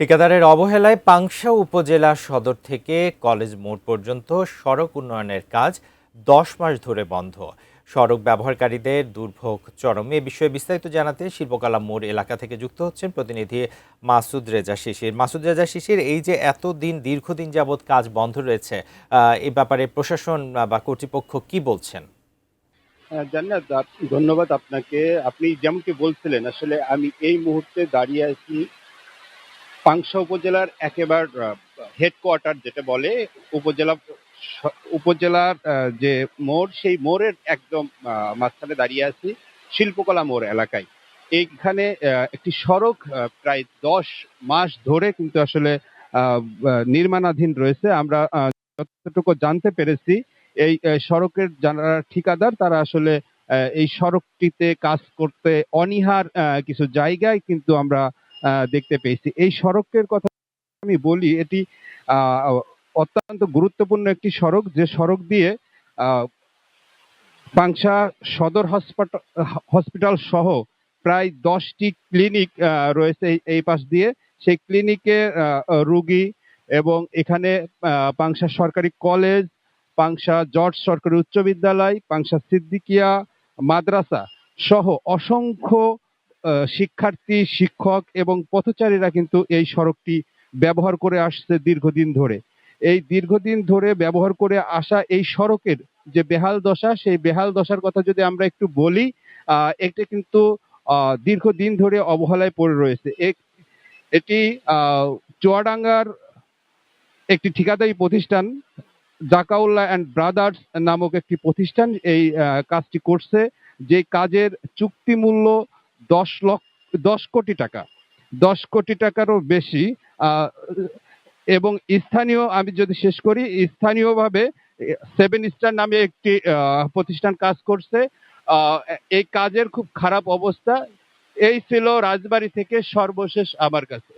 ঠিকাদারের অবহেলায় পাংশা উপজেলা সদর থেকে কলেজ মোড় পর্যন্ত সড়ক উন্নয়নের কাজ ১০ মাস ধরে বন্ধ। সড়ক ব্যবহারকারীদের দুর্ভোগ চরম। এ বিষয়ে বিস্তারিত জানাতে শিল্পকলা মোড় এলাকা থেকে যুক্ত হচ্ছেন প্রতিনিধি মাসুদ রেজা শিশির। মাসুদ রেজা শিশির, এই যে এতদিন দীর্ঘদিন যাবৎ কাজ বন্ধ রয়েছে, এ ব্যাপারে প্রশাসন বা কর্তৃপক্ষ কি বলছেন? জান্নাত, ধন্যবাদ আপনাকে। আপনি যেমনটি বলছিলেন, আসলে আমি এই মুহূর্তে দাঁড়িয়ে আছি পাংশা উপজেলার একেবারে হেডকোয়ার্টার যেটা বলে, উপজেলা উপজেলার যে মোড়, সেই মোড়ের একদম মাঝখানে দাঁড়িয়ে আছি শিল্পকলা মোড় এলাকায়। এইখানে একটি সড়ক প্রায় ১০ মাস ধরে কিন্তু আসলে নির্মাণাধীন রয়েছে। আমরা যতটুকু জানতে পেরেছি, এই সড়কের যারা ঠিকাদার তারা আসলে এই সড়কটিতে কাজ করতে অনীহার কিছু জায়গায় কিন্তু আমরা দেখতে পেয়েছি। এই সড়কের কথা আমি বলি, এটি আহ, অত্যন্ত গুরুত্বপূর্ণ একটি সড়ক, যে সড়ক দিয়ে আহ, পাংশা সদর হসপিটাল সহ প্রায় ১০টি ক্লিনিক রয়েছে এই পাশ দিয়ে। সেই ক্লিনিকে রোগী এবং এখানে পাংশা সরকারি কলেজ, পাংশা জর্জ সরকারি উচ্চ বিদ্যালয়, পাংশা সিদ্দিকিয়া মাদ্রাসা সহ অসংখ্য শিক্ষার্থী, শিক্ষক এবং পথচারীরা কিন্তু এই সড়কটি ব্যবহার করে আসছে দীর্ঘদিন ধরে। এই দীর্ঘদিন ধরে ব্যবহার করে আসা এই সড়কের যে বেহাল দশা, সেই বেহাল দশার কথা যদি আমরা একটু বলি, এটা কিন্তু দীর্ঘদিন ধরে অবহেলায় পড়ে রয়েছে। এটি চুয়াডাঙ্গার একটি ঠিকাদারি প্রতিষ্ঠান জাকাউল্লাহ অ্যান্ড ব্রাদার্স নামক একটি প্রতিষ্ঠান এই কাজটি করছে, যে কাজের চুক্তি মূল্য ১০ কোটি টাকা, ১০ কোটি টাকারও বেশি। আহ, এবং স্থানীয়, আমি যদি শেষ করি, স্থানীয়ভাবে সেভেন স্টার নামে একটি প্রতিষ্ঠান কাজ করছে। আহ, এই কাজের খুব খারাপ অবস্থা। এই ছিল রাজবাড়ী থেকে সর্বশেষ আমার কাছে।